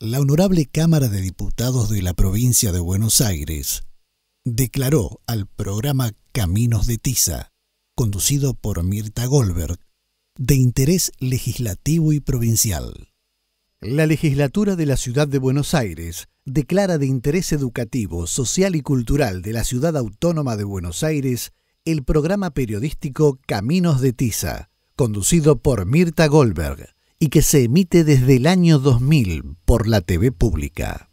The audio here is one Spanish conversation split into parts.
La Honorable Cámara de Diputados de la Provincia de Buenos Aires declaró al programa Caminos de Tiza, conducido por Mirta Goldberg, de interés legislativo y provincial. La legislatura de la Ciudad de Buenos Aires declara de interés educativo, social y cultural de la Ciudad Autónoma de Buenos Aires el programa periodístico Caminos de Tiza, conducido por Mirta Goldberg, y que se emite desde el año 2000 por la TV Pública.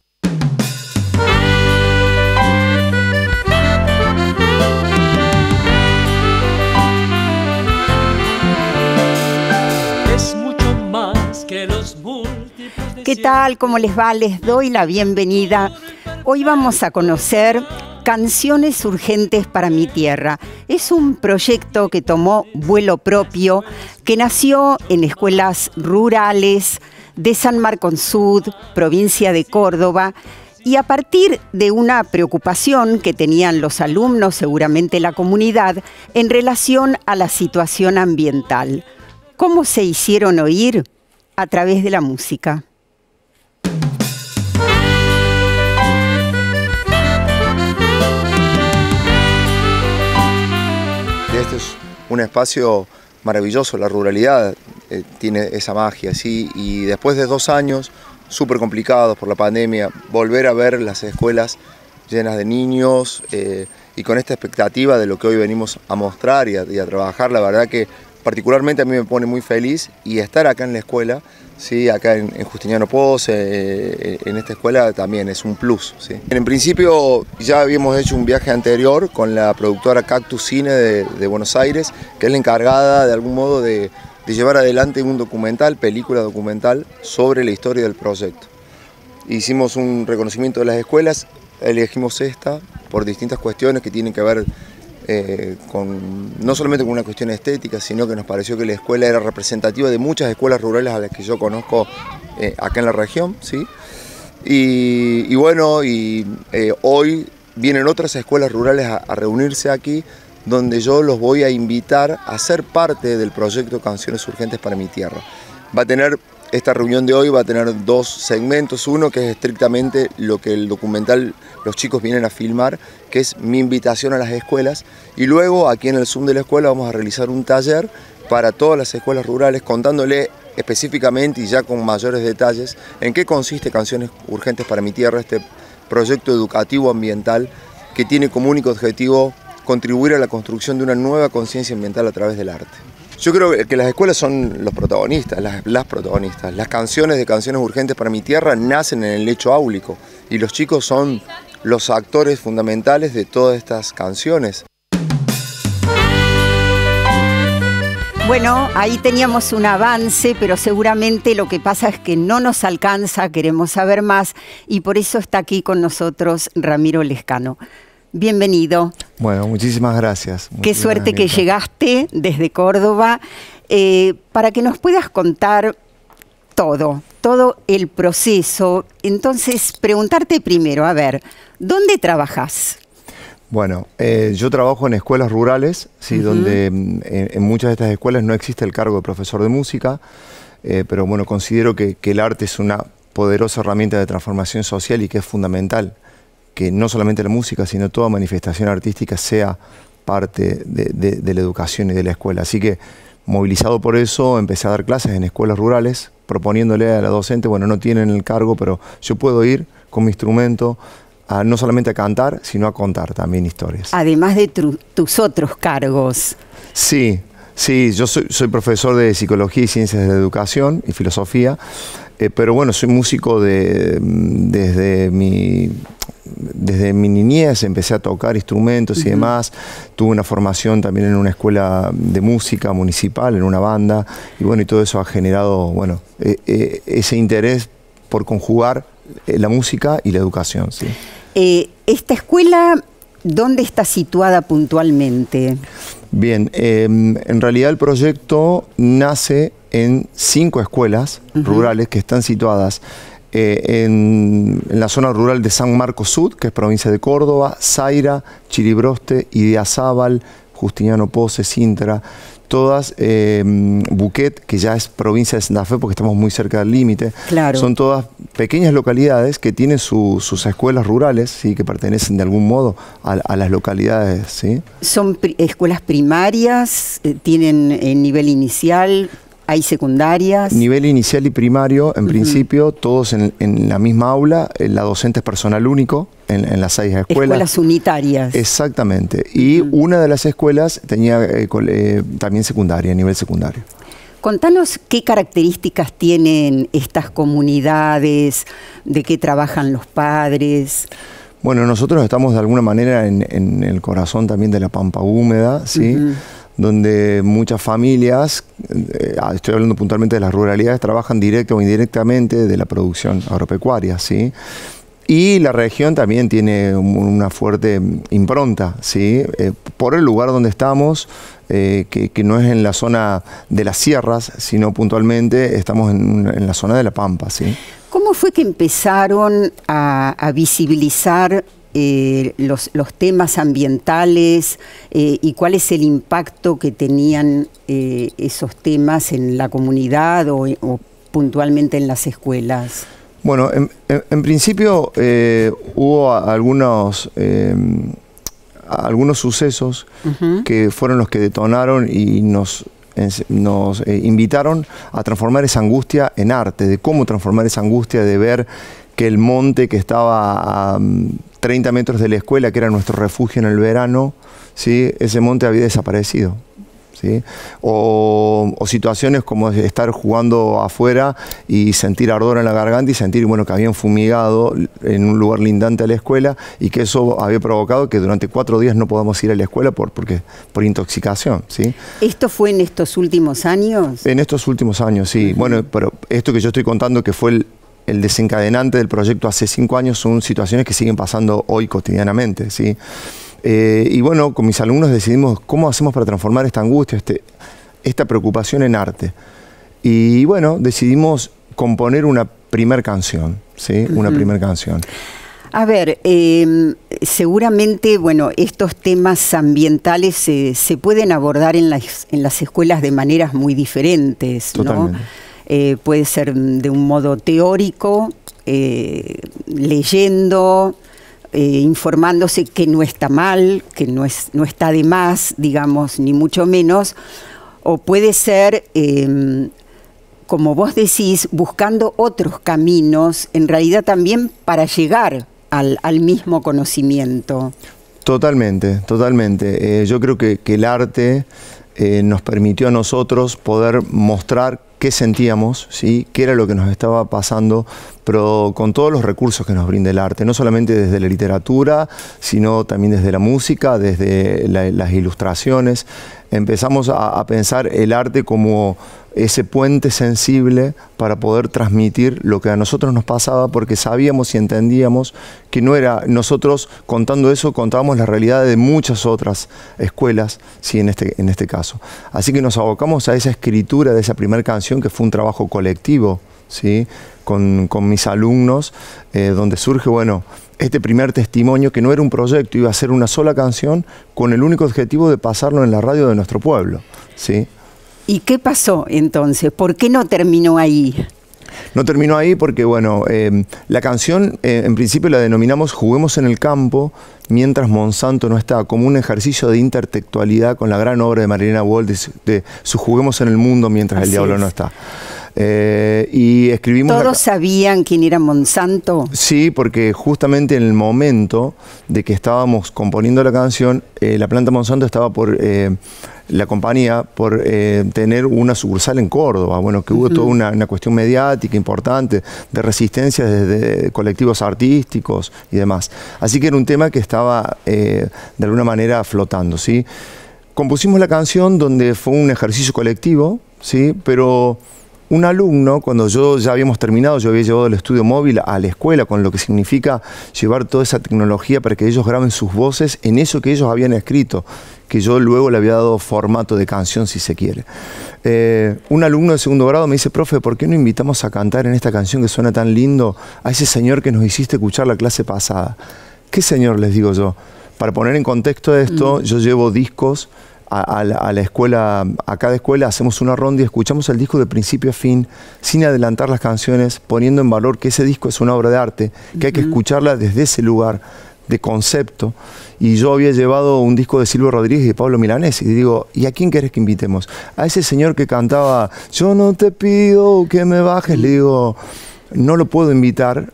Es mucho más que los múltiples de... ¿Qué tal? ¿Cómo les va? Les doy la bienvenida. Hoy vamos a conocer Canciones Urgentes para mi Tierra. Es un proyecto que tomó vuelo propio, que nació en escuelas rurales de San Marcos Sud, provincia de Córdoba, y a partir de una preocupación que tenían los alumnos, seguramente la comunidad, en relación a la situación ambiental. ¿Cómo se hicieron oír? A través de la música. Este es un espacio maravilloso, la ruralidad tiene esa magia, ¿sí? Y después de 2 años súper complicados por la pandemia, volver a ver las escuelas llenas de niños y con esta expectativa de lo que hoy venimos a mostrar y a trabajar, la verdad que particularmente a mí me pone muy feliz, y estar acá en la escuela, ¿sí? Acá en Justiniano Pos, en esta escuela también es un plus, ¿sí? En principio ya habíamos hecho un viaje anterior con la productora Cactus Cine de Buenos Aires, que es la encargada de algún modo de llevar adelante un documental, película documental, sobre la historia del proyecto. Hicimos un reconocimiento de las escuelas, elegimos esta por distintas cuestiones que tienen que ver no solamente con una cuestión estética, sino que nos pareció que la escuela era representativa de muchas escuelas rurales a las que yo conozco acá en la región, ¿sí? Y hoy vienen otras escuelas rurales a reunirse aquí, donde yo los voy a invitar a ser parte del proyecto Canciones Urgentes para mi Tierra. Esta reunión de hoy va a tener 2 segmentos, uno que es estrictamente lo que el documental los chicos vienen a filmar, que es mi invitación a las escuelas, y luego aquí en el Zoom de la escuela vamos a realizar un taller para todas las escuelas rurales, contándole específicamente y ya con mayores detalles en qué consiste Canciones Urgentes para mi Tierra, este proyecto educativo ambiental que tiene como único objetivo contribuir a la construcción de una nueva conciencia ambiental a través del arte. Yo creo que las escuelas son los protagonistas, las protagonistas. Las canciones de Canciones Urgentes para mi Tierra nacen en el lecho áulico y los chicos son los actores fundamentales de todas estas canciones. Bueno, ahí teníamos un avance, pero seguramente lo que pasa es que no nos alcanza, queremos saber más, y por eso está aquí con nosotros Ramiro Lescano. Bienvenido. Bueno, muchísimas gracias. Qué suerte que llegaste desde Córdoba, para que nos puedas contar todo el proceso. Entonces, preguntarte primero, a ver, ¿dónde trabajas? Bueno, yo trabajo en escuelas rurales, ¿sí? Donde en muchas de estas escuelas no existe el cargo de profesor de música, pero bueno, considero que el arte es una poderosa herramienta de transformación social y que es fundamental que no solamente la música, sino toda manifestación artística sea parte de la educación y de la escuela. Así que, movilizado por eso, empecé a dar clases en escuelas rurales, proponiéndole a la docente, bueno, no tienen el cargo, pero yo puedo ir con mi instrumento no solamente a cantar, sino a contar también historias. Además de tus otros cargos. Sí, yo soy profesor de Psicología y Ciencias de la Educación y Filosofía, pero bueno, soy músico desde mi niñez, empecé a tocar instrumentos y demás. Tuve una formación también en una escuela de música municipal, en una banda, y bueno, y todo eso ha generado, bueno, ese interés por conjugar la música y la educación, ¿sí? ¿Esta escuela dónde está situada puntualmente? Bien, en realidad el proyecto nace en 5 escuelas rurales que están situadas en la zona rural de San Marcos Sud, que es provincia de Córdoba, Zaira, Chilibroste, Idiazábal, Justiniano Pose, Sintra, todas Buquet, que ya es provincia de Santa Fe porque estamos muy cerca del límite. Claro. Son todas pequeñas localidades que tienen sus escuelas rurales, ¿sí? Que pertenecen de algún modo a las localidades. ¿Sí? ¿Son escuelas primarias? ¿Tienen nivel inicial? ¿Hay secundarias? Nivel inicial y primario, en principio, todos en la misma aula. La docente es personal único en las 6 escuelas. Escuelas unitarias. Exactamente. Y una de las escuelas tenía también secundaria, nivel secundario. Contanos qué características tienen estas comunidades, de qué trabajan los padres. Bueno, nosotros estamos de alguna manera en el corazón también de la Pampa Húmeda, ¿sí? Donde muchas familias, estoy hablando puntualmente de las ruralidades, trabajan directa o indirectamente de la producción agropecuaria, ¿sí? Y la región también tiene una fuerte impronta, ¿sí? Por el lugar donde estamos, que no es en la zona de las sierras, sino puntualmente estamos en la zona de la Pampa, ¿sí? ¿Cómo fue que empezaron a visibilizar los temas ambientales y cuál es el impacto que tenían esos temas en la comunidad o puntualmente en las escuelas? Bueno, en principio hubo algunos sucesos que fueron los que detonaron y nos invitaron a transformar esa angustia en arte, de cómo transformar esa angustia de ver que el monte que estaba a 30 metros de la escuela, que era nuestro refugio en el verano, ¿sí? Ese monte había desaparecido. ¿Sí? O situaciones como estar jugando afuera y sentir ardor en la garganta y sentir, bueno, que habían fumigado en un lugar lindante a la escuela y que eso había provocado que durante 4 días no podamos ir a la escuela por intoxicación. ¿Sí? ¿Esto fue en estos últimos años? En estos últimos años, sí. Bueno, pero esto que yo estoy contando que fue el desencadenante del proyecto hace 5 años son situaciones que siguen pasando hoy cotidianamente, ¿sí? Y bueno, con mis alumnos decidimos cómo hacemos para transformar esta angustia, esta preocupación en arte. Y bueno, decidimos componer una primer canción, ¿sí? Una primer canción. A ver, seguramente, bueno, estos temas ambientales se pueden abordar en las escuelas de maneras muy diferentes, ¿no? Totalmente. Puede ser de un modo teórico, leyendo, informándose, que no está mal, que no está de más, digamos, ni mucho menos, o puede ser, como vos decís, buscando otros caminos, en realidad también para llegar al mismo conocimiento. Totalmente, totalmente. Yo creo que el arte nos permitió a nosotros poder mostrar qué sentíamos, ¿sí? Qué era lo que nos estaba pasando, pero con todos los recursos que nos brinda el arte, no solamente desde la literatura, sino también desde la música, desde las ilustraciones. Empezamos a pensar el arte como ese puente sensible para poder transmitir lo que a nosotros nos pasaba, porque sabíamos y entendíamos que no era nosotros contando eso, contábamos la realidad de muchas otras escuelas, sí, en este caso. Así que nos abocamos a esa escritura de esa primera canción, que fue un trabajo colectivo, ¿sí? Con mis alumnos, donde surge, bueno, este primer testimonio, que no era un proyecto, iba a ser una sola canción con el único objetivo de pasarlo en la radio de nuestro pueblo, ¿sí? ¿Y qué pasó entonces? ¿Por qué no terminó ahí? No terminó ahí porque, bueno, la canción en principio la denominamos Juguemos en el Campo mientras Monsanto no está, como un ejercicio de intertextualidad con la gran obra de Marilena Wald de su Juguemos en el Mundo mientras el diablo no está. Y escribimos. ¿Todos sabían quién era Monsanto? Sí, porque justamente en el momento de que estábamos componiendo la canción, la planta Monsanto estaba por la compañía por tener una sucursal en Córdoba. Bueno, que hubo toda una cuestión mediática importante de resistencia desde colectivos artísticos y demás. Así que era un tema que estaba de alguna manera flotando, ¿sí? Compusimos la canción donde fue un ejercicio colectivo, ¿sí? Pero un alumno, cuando ya habíamos terminado, yo había llevado el estudio móvil a la escuela, con lo que significa llevar toda esa tecnología para que ellos graben sus voces en eso que ellos habían escrito, que yo luego le había dado formato de canción, si se quiere. Un alumno de 2º grado me dice: profe, ¿por qué no invitamos a cantar en esta canción que suena tan lindo a ese señor que nos hiciste escuchar la clase pasada? ¿Qué señor? Les digo yo. Para poner en contexto esto, yo llevo discos a la escuela, a cada escuela hacemos una ronda y escuchamos el disco de principio a fin, sin adelantar las canciones, poniendo en valor que ese disco es una obra de arte, que hay que escucharla desde ese lugar de concepto. Y yo había llevado un disco de Silvio Rodríguez y de Pablo Milanés, y digo, ¿y a quién querés que invitemos? A ese señor que cantaba, yo no te pido que me bajes, le digo, no lo puedo invitar,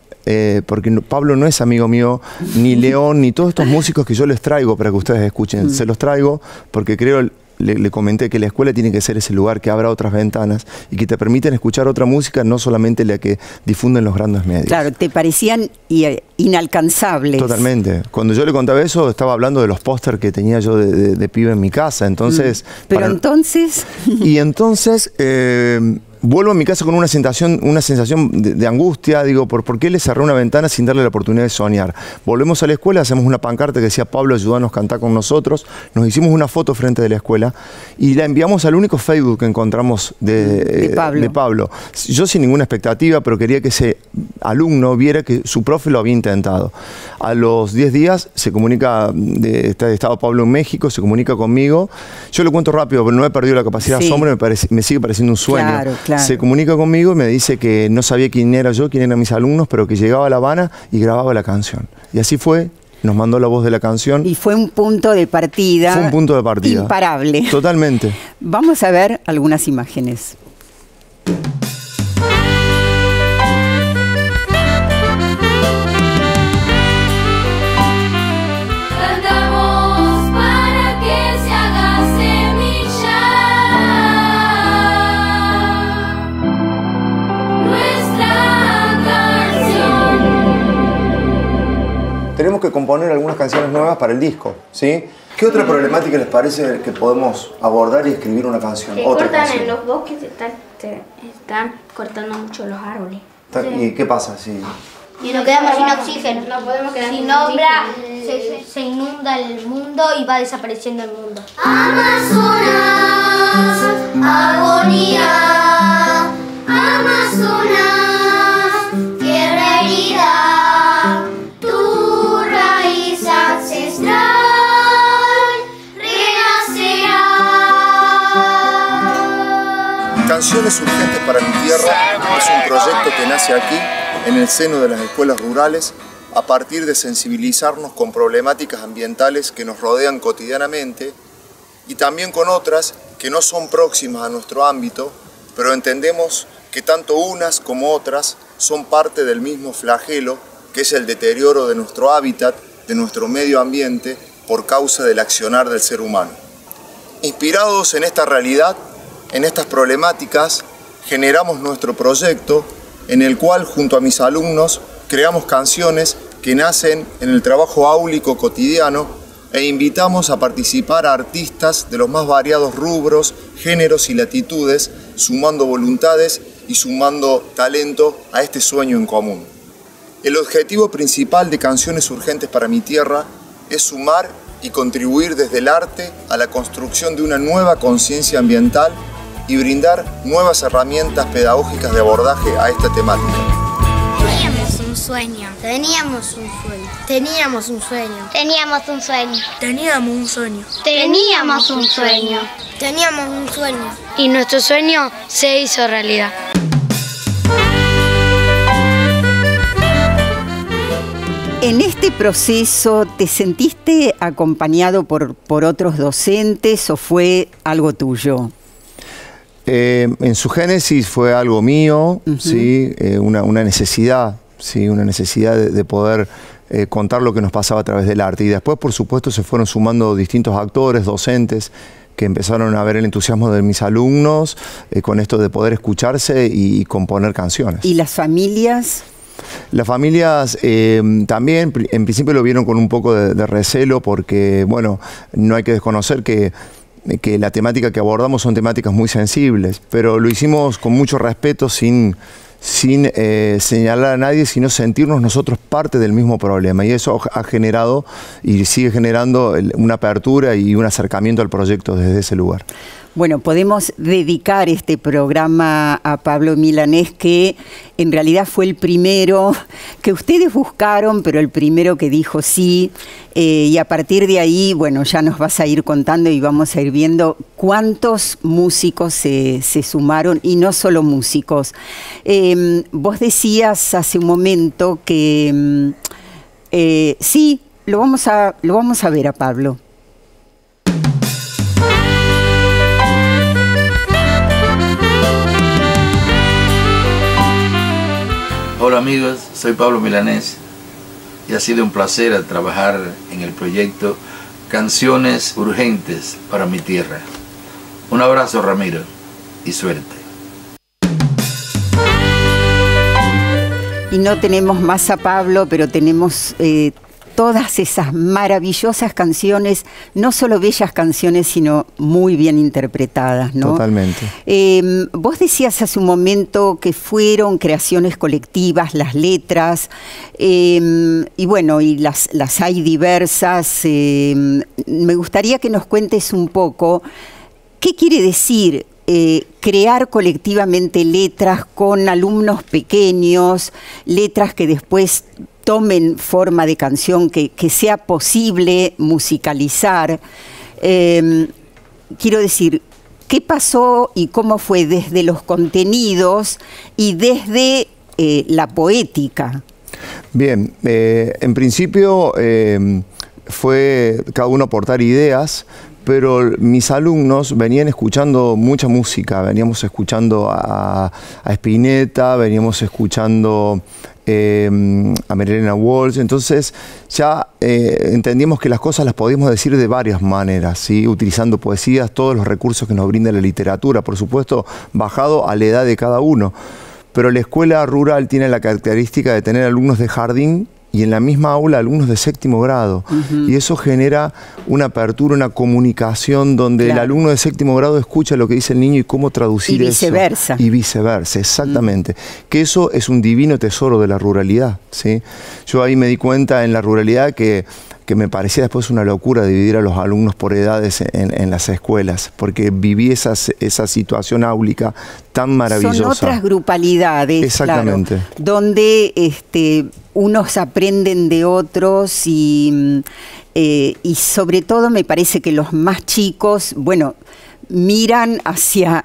porque Pablo no es amigo mío, ni León, ni todos estos músicos que yo les traigo para que ustedes escuchen. Se los traigo porque creo, le comenté que la escuela tiene que ser ese lugar que abra otras ventanas y que te permiten escuchar otra música, no solamente la que difunden los grandes medios. Claro, te parecían inalcanzables. Totalmente. Cuando yo le contaba eso, estaba hablando de los pósters que tenía yo de pibe en mi casa. Entonces, Pero entonces... Y entonces... vuelvo a mi casa con una sensación de angustia, digo, ¿por qué le cerré una ventana sin darle la oportunidad de soñar? Volvemos a la escuela, hacemos una pancarta que decía, Pablo, ayúdanos a cantar con nosotros, nos hicimos una foto frente de la escuela y la enviamos al único Facebook que encontramos de Pablo. Yo sin ninguna expectativa, pero quería que ese alumno viera que su profe lo había intentado. A los 10 días se comunica, estaba Pablo en México, se comunica conmigo, yo lo cuento rápido, pero no he perdido la capacidad de asombro, me sigue pareciendo un sueño. Claro. Se comunica conmigo y me dice que no sabía quién era yo, quién eran mis alumnos, pero que llegaba a La Habana y grababa la canción. Y así fue, nos mandó la voz de la canción. Y fue un punto de partida. Fue un punto de partida. Imparable. Totalmente. Vamos a ver algunas imágenes. Tenemos que componer algunas canciones nuevas para el disco, ¿sí? ¿Qué otra problemática les parece que podemos abordar y escribir una canción? Otra canción. En los bosques están cortando mucho los árboles. ¿Y qué pasa si...? Y nos quedamos sin oxígeno. No podemos quedar sin oxígeno. Se inunda el mundo y va desapareciendo el mundo. Amazonas, agonía, Amazonas, tierra herida, tu raíz ancestral renacerá. Canciones Urgentes para mi Tierra es un proyecto que nace aquí, en el seno de las escuelas rurales, a partir de sensibilizarnos con problemáticas ambientales que nos rodean cotidianamente y también con otras que no son próximas a nuestro ámbito, pero entendemos que tanto unas como otras son parte del mismo flagelo, que es el deterioro de nuestro hábitat, de nuestro medio ambiente, por causa del accionar del ser humano. Inspirados en esta realidad, en estas problemáticas, generamos nuestro proyecto, en el cual, junto a mis alumnos, creamos canciones que nacen en el trabajo áulico cotidiano e invitamos a participar a artistas de los más variados rubros, géneros y latitudes, sumando voluntades y sumando talento a este sueño en común. El objetivo principal de Canciones Urgentes para mi Tierra es sumar y contribuir desde el arte a la construcción de una nueva conciencia ambiental y brindar nuevas herramientas pedagógicas de abordaje a esta temática. Teníamos un sueño. Teníamos un sueño. Teníamos un sueño. Teníamos un sueño. Teníamos un sueño. Teníamos un sueño. Teníamos un sueño. Y nuestro sueño se hizo realidad. En este proceso, ¿te sentiste acompañado por otros docentes o fue algo tuyo? En su génesis fue algo mío, ¿sí? Una necesidad, ¿sí? Una necesidad de poder contar lo que nos pasaba a través del arte. Y después, por supuesto, se fueron sumando distintos actores, docentes, que empezaron a ver el entusiasmo de mis alumnos con esto de poder escucharse y componer canciones. ¿Y las familias? Las familias también, en principio lo vieron con un poco de recelo porque, bueno, no hay que desconocer que la temática que abordamos son temáticas muy sensibles, pero lo hicimos con mucho respeto, sin señalar a nadie, sino sentirnos nosotros parte del mismo problema. Y eso ha generado y sigue generando una apertura y un acercamiento al proyecto desde ese lugar. Bueno, podemos dedicar este programa a Pablo Milanés, que en realidad fue el primero que ustedes buscaron, pero el primero que dijo sí. Y a partir de ahí, bueno, ya nos vas a ir contando y vamos a ir viendo cuántos músicos se sumaron, y no solo músicos. Vos decías hace un momento que sí, lo vamos a ver a Pablo. Hola amigos, soy Pablo Milanés y ha sido un placer trabajar en el proyecto Canciones Urgentes para mi Tierra. Un abrazo, Ramiro, y suerte. Y no tenemos más a Pablo, pero tenemos todas esas maravillosas canciones, no solo bellas canciones, sino muy bien interpretadas, ¿no? Totalmente. Vos decías hace un momento que fueron creaciones colectivas, las letras, y bueno, y las hay diversas. Me gustaría que nos cuentes un poco qué quiere decir crear colectivamente letras con alumnos pequeños, letras que después tomen forma de canción, que sea posible musicalizar. Quiero decir, ¿qué pasó y cómo fue desde los contenidos y desde la poética? Bien, en principio fue cada uno aportar ideas, pero mis alumnos venían escuchando mucha música, veníamos escuchando a Spinetta, veníamos escuchando a Marilena Walsh, entonces ya entendíamos que las cosas las podíamos decir de varias maneras, ¿sí? Utilizando poesías, todos los recursos que nos brinda la literatura, por supuesto bajado a la edad de cada uno, pero la escuela rural tiene la característica de tener alumnos de jardín y en la misma aula alumnos de 7º grado. Y eso genera una apertura, una comunicación donde el alumno de 7º grado escucha lo que dice el niño y cómo traducir eso. Y viceversa. Y viceversa, exactamente. Que eso es un divino tesoro de la ruralidad, ¿sí? Yo ahí me di cuenta en la ruralidad que me parecía después una locura dividir a los alumnos por edades en las escuelas, porque viví esa situación áulica tan maravillosa. Son otras grupalidades, exactamente, claro, donde unos aprenden de otros y sobre todo me parece que los más chicos, bueno, miran hacia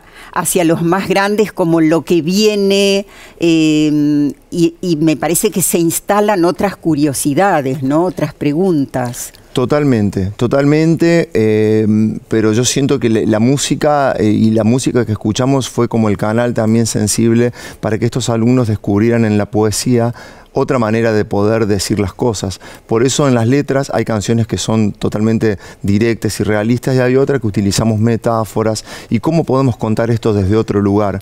los más grandes como lo que viene, y me parece que se instalan otras curiosidades, ¿no? Otras preguntas. Totalmente, totalmente, pero yo siento que la música y la música que escuchamos fue como el canal también sensible para que estos alumnos descubrieran en la poesía otra manera de poder decir las cosas. Por eso en las letras hay canciones que son totalmente directas y realistas, y hay otras que utilizamos metáforas y cómo podemos contar esto desde otro lugar.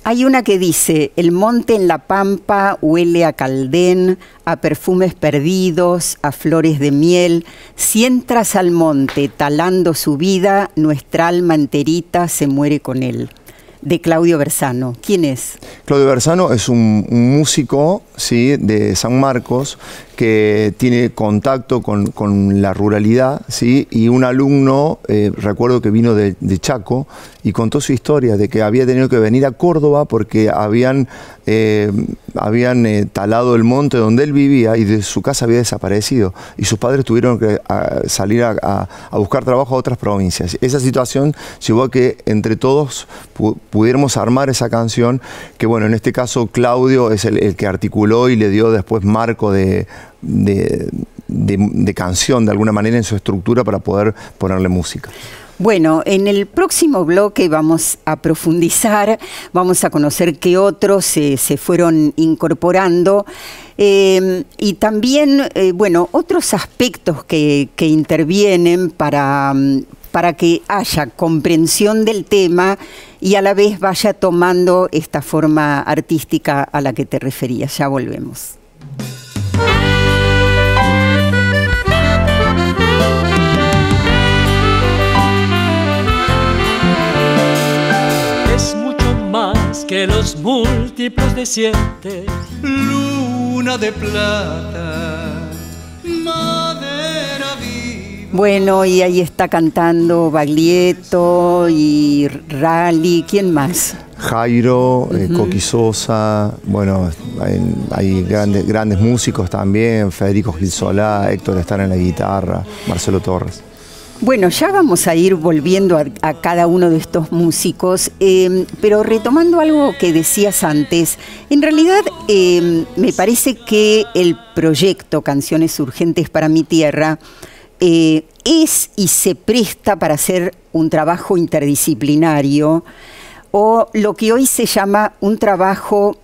Hay una que dice: el monte en la pampa huele a caldén, a perfumes perdidos, a flores de miel. Si entras al monte talando su vida, nuestra alma enterita se muere con él. De Claudio Bersano. ¿Quién es? Claudio Bersano es un músico, ¿sí?, de San Marcos, que tiene contacto con la ruralidad, ¿sí? Y un alumno, recuerdo que vino de Chaco, y contó su historia de que había tenido que venir a Córdoba porque habían talado el monte donde él vivía y de su casa había desaparecido, y sus padres tuvieron que salir a buscar trabajo a otras provincias. Esa situación llevó a que entre todos pudiéramos armar esa canción, que bueno, en este caso Claudio es el que articuló y le dio después marco de canción de alguna manera en su estructura para poder ponerle música. Bueno, en el próximo bloque vamos a profundizar, vamos a conocer qué otros se fueron incorporando, y también, bueno, otros aspectos que intervienen para que haya comprensión del tema y a la vez vaya tomando esta forma artística a la que te referías. Ya volvemos. Es mucho más que los múltiplos de 7. Luna de plata, madera viva. Bueno, y ahí está cantando Baglietto y Rally, ¿quién más? Jairo, Coqui Sosa, bueno, hay grandes músicos también, Federico Gil Solá, Héctor Están en la guitarra, Marcelo Torres. Bueno, ya vamos a ir volviendo a cada uno de estos músicos, pero retomando algo que decías antes, en realidad me parece que el proyecto Canciones Urgentes para mi Tierra es y se presta para hacer un trabajo interdisciplinario, o lo que hoy se llama un trabajo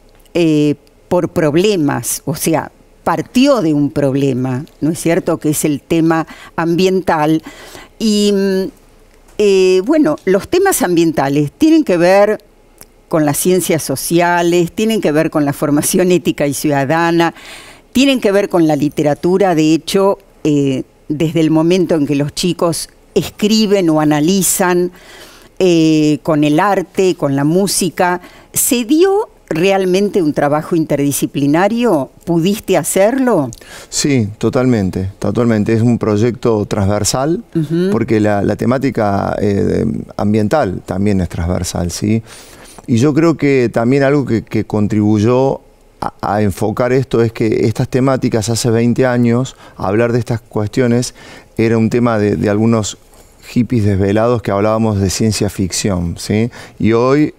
por problemas, o sea, partió de un problema, ¿no es cierto?, que es el tema ambiental. Y bueno, los temas ambientales tienen que ver con las ciencias sociales, tienen que ver con la formación ética y ciudadana, tienen que ver con la literatura. De hecho, desde el momento en que los chicos escriben o analizan, con el arte, con la música, ¿se dio realmente un trabajo interdisciplinario? ¿Pudiste hacerlo? Sí, totalmente. Es un proyecto transversal, porque la temática ambiental también es transversal, ¿sí? Y yo creo que también algo que contribuyó a enfocar esto es que estas temáticas hace 20 años, hablar de estas cuestiones era un tema de algunos hippies desvelados que hablábamos de ciencia ficción, ¿sí? Y hoy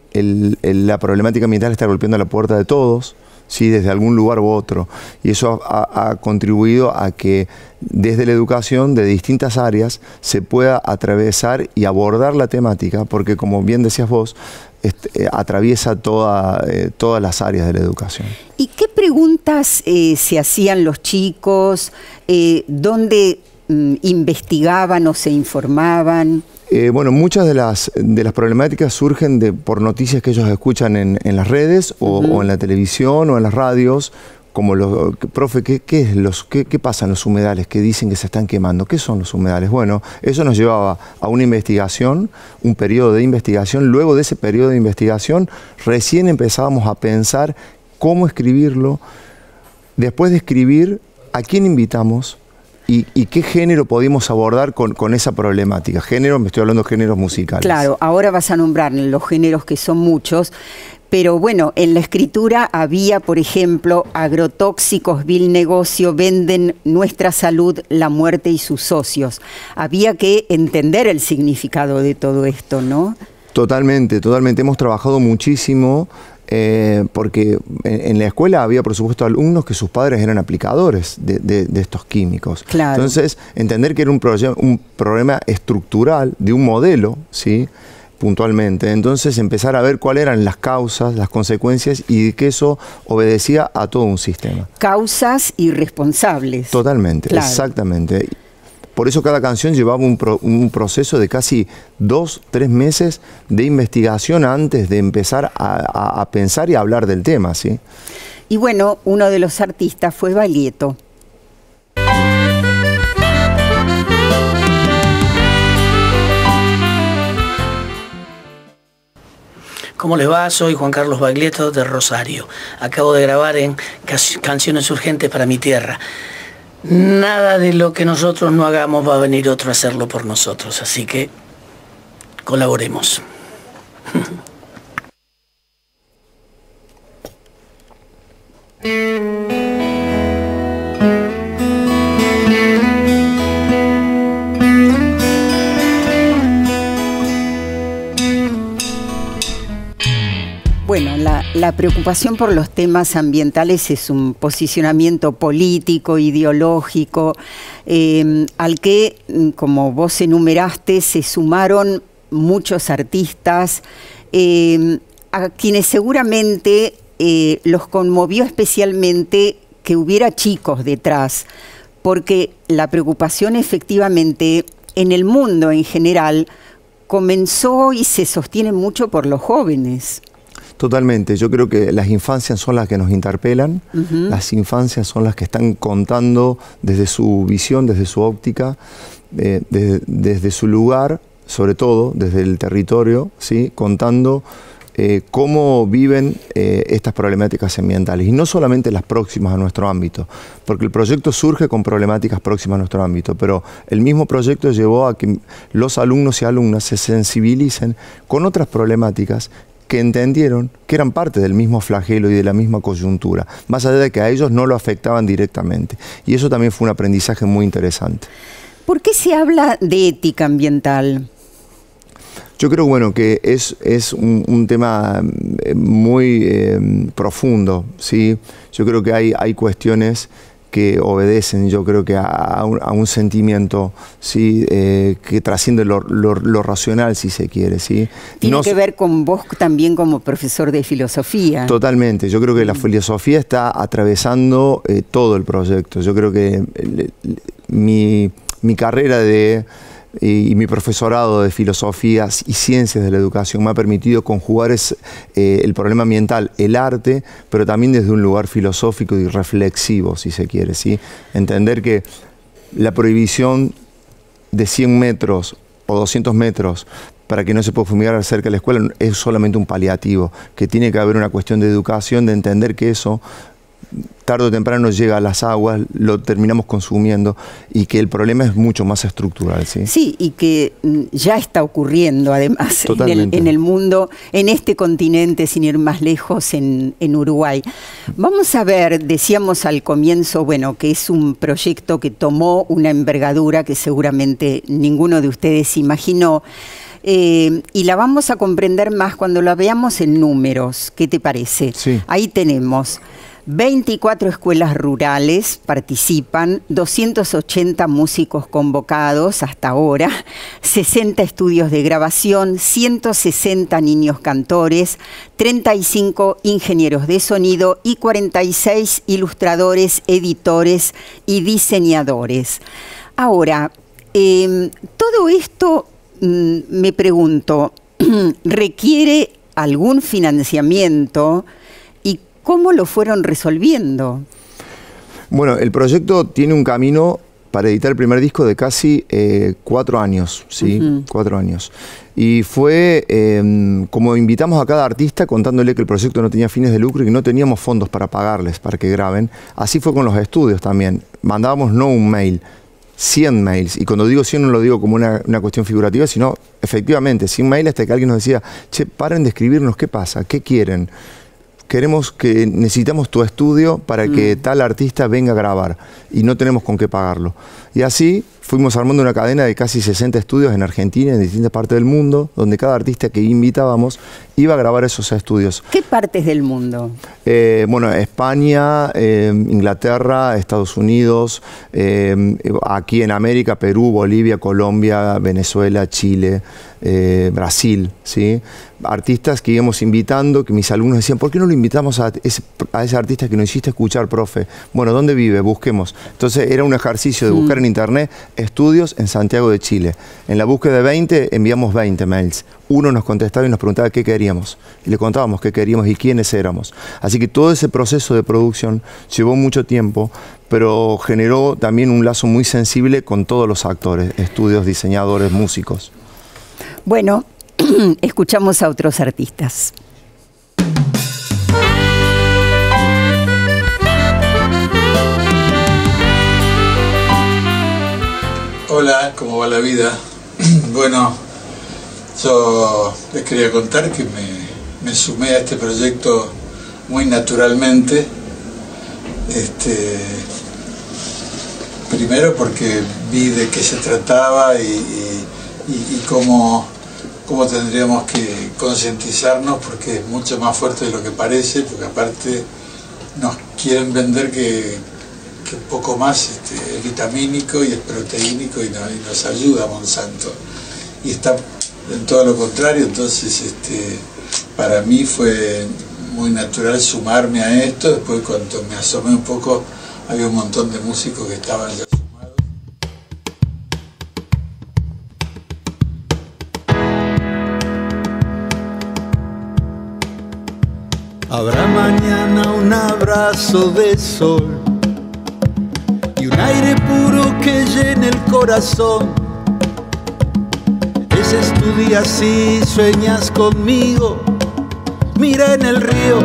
la problemática ambiental está golpeando la puerta de todos, ¿sí? Desde algún lugar u otro. Y eso ha contribuido a que desde la educación de distintas áreas se pueda atravesar y abordar la temática, porque como bien decías vos, atraviesa todas las áreas de la educación. ¿Y qué preguntas se hacían los chicos? ¿Dónde investigaban o se informaban? Bueno, muchas de las problemáticas surgen por noticias que ellos escuchan en las redes o en la televisión o en las radios, como profe, ¿qué pasa en los humedales que dicen que se están quemando? ¿Qué son los humedales? Bueno, eso nos llevaba a una investigación, un periodo de investigación. Luego de ese periodo de investigación, recién empezábamos a pensar cómo escribirlo. Después de escribir, ¿a quién invitamos? ¿Y qué género podemos abordar con esa problemática? Género, me estoy hablando de géneros musicales. Claro, ahora vas a nombrar los géneros, que son muchos, pero bueno, en la escritura había, por ejemplo, agrotóxicos, vil negocio, venden nuestra salud, la muerte y sus socios. Había que entender el significado de todo esto, ¿no? Totalmente. Hemos trabajado muchísimo. Porque en la escuela había, por supuesto, alumnos que sus padres eran aplicadores de estos químicos. Claro. Entonces, entender que era un problema estructural de un modelo, ¿sí?, puntualmente. Entonces, empezar a ver cuáles eran las causas, las consecuencias, y que eso obedecía a todo un sistema. Causas y responsables. Totalmente, claro. Exactamente. Por eso cada canción llevaba un proceso de casi 2-3 meses de investigación antes de empezar a pensar y a hablar del tema, ¿sí? Y bueno, uno de los artistas fue Baglietto. ¿Cómo les va? Soy Juan Carlos Baglietto de Rosario. Acabo de grabar en Canciones Urgentes para mi Tierra. Nada de lo que nosotros no hagamos va a venir otro a hacerlo por nosotros, así que colaboremos. Bueno, la preocupación por los temas ambientales es un posicionamiento político, ideológico, al que, como vos enumeraste, se sumaron muchos artistas, a quienes seguramente los conmovió especialmente que hubiera chicos detrás, porque la preocupación efectivamente en el mundo en general comenzó y se sostiene mucho por los jóvenes. Totalmente, yo creo que las infancias son las que nos interpelan, las infancias son las que están contando desde su visión, desde su óptica, desde su lugar, sobre todo desde el territorio, ¿sí?, contando cómo viven estas problemáticas ambientales, y no solamente las próximas a nuestro ámbito, porque el proyecto surge con problemáticas próximas a nuestro ámbito, pero el mismo proyecto llevó a que los alumnos y alumnas se sensibilicen con otras problemáticas que entendieron que eran parte del mismo flagelo y de la misma coyuntura, más allá de que a ellos no lo afectaban directamente. Y eso también fue un aprendizaje muy interesante. ¿Por qué se habla de ética ambiental? Yo creo, bueno, que es un tema muy profundo, ¿sí? Yo creo que hay cuestiones que obedecen, yo creo que a un sentimiento, ¿sí? Que trasciende lo racional, si se quiere, ¿sí? Tiene que ver con vos también como profesor de filosofía. Totalmente, yo creo que la filosofía está atravesando todo el proyecto. Yo creo que mi carrera y mi profesorado de filosofía y ciencias de la educación me ha permitido conjugar el problema ambiental, el arte, pero también desde un lugar filosófico y reflexivo, si se quiere, ¿sí? Entender que la prohibición de 100 metros o 200 metros para que no se pueda fumigar cerca de la escuela es solamente un paliativo, que tiene que haber una cuestión de educación, de entender que eso tarde o temprano llega a las aguas, lo terminamos consumiendo, y que el problema es mucho más estructural, ¿sí? Sí, y que ya está ocurriendo además en el mundo, en este continente, sin ir más lejos, en Uruguay. Vamos a ver, decíamos al comienzo, bueno, que es un proyecto que tomó una envergadura que seguramente ninguno de ustedes imaginó, y la vamos a comprender más cuando la veamos en números. ¿Qué te parece? Sí. Ahí tenemos 24 escuelas rurales participan, 280 músicos convocados hasta ahora, 60 estudios de grabación, 160 niños cantores, 35 ingenieros de sonido y 46 ilustradores, editores y diseñadores. Ahora, todo esto, me pregunto, ¿requiere algún financiamiento? ¿Cómo lo fueron resolviendo? Bueno, el proyecto tiene un camino para editar el primer disco de casi 4 años, ¿sí? 4 años. Y fue como invitamos a cada artista contándole que el proyecto no tenía fines de lucro y que no teníamos fondos para pagarles, para que graben. Así fue con los estudios también. Mandábamos no un mail, 100 mails. Y cuando digo 100 no lo digo como una cuestión figurativa, sino efectivamente 100 mails hasta que alguien nos decía, che, paren de escribirnos, ¿qué pasa? ¿Qué quieren? Necesitamos tu estudio para que tal artista venga a grabar y no tenemos con qué pagarlo. Y así fuimos armando una cadena de casi 60 estudios en Argentina, en distintas partes del mundo, donde cada artista que invitábamos iba a grabar esos estudios. ¿Qué partes del mundo? Bueno, España, Inglaterra, Estados Unidos, aquí en América, Perú, Bolivia, Colombia, Venezuela, Chile, Brasil, ¿sí? Artistas que íbamos invitando, que mis alumnos decían, ¿por qué no lo invitamos a ese artista que nos hiciste escuchar, profe? Bueno, ¿dónde vive? Busquemos. Entonces era un ejercicio de buscar en internet estudios en Santiago de Chile. En la búsqueda de 20 enviamos 20 mails. Uno nos contestaba y nos preguntaba qué queríamos. Y le contábamos qué queríamos y quiénes éramos. Así que todo ese proceso de producción llevó mucho tiempo, pero generó también un lazo muy sensible con todos los actores, estudios, diseñadores, músicos. Bueno, escuchamos a otros artistas. Hola, ¿cómo va la vida? Bueno, yo les quería contar que me sumé a este proyecto muy naturalmente. Primero porque vi de qué se trataba y cómo tendríamos que concientizarnos, porque es mucho más fuerte de lo que parece, porque aparte nos quieren vender que un poco más es vitamínico y es proteínico y nos ayuda Monsanto. Y está en todo lo contrario. Entonces para mí fue muy natural sumarme a esto. Después cuando me asomé un poco había un montón de músicos que estaban ya sumados. Habrá mañana un abrazo de sol y un aire puro que llene el corazón. Ese es tu día si sueñas conmigo, mira en el río,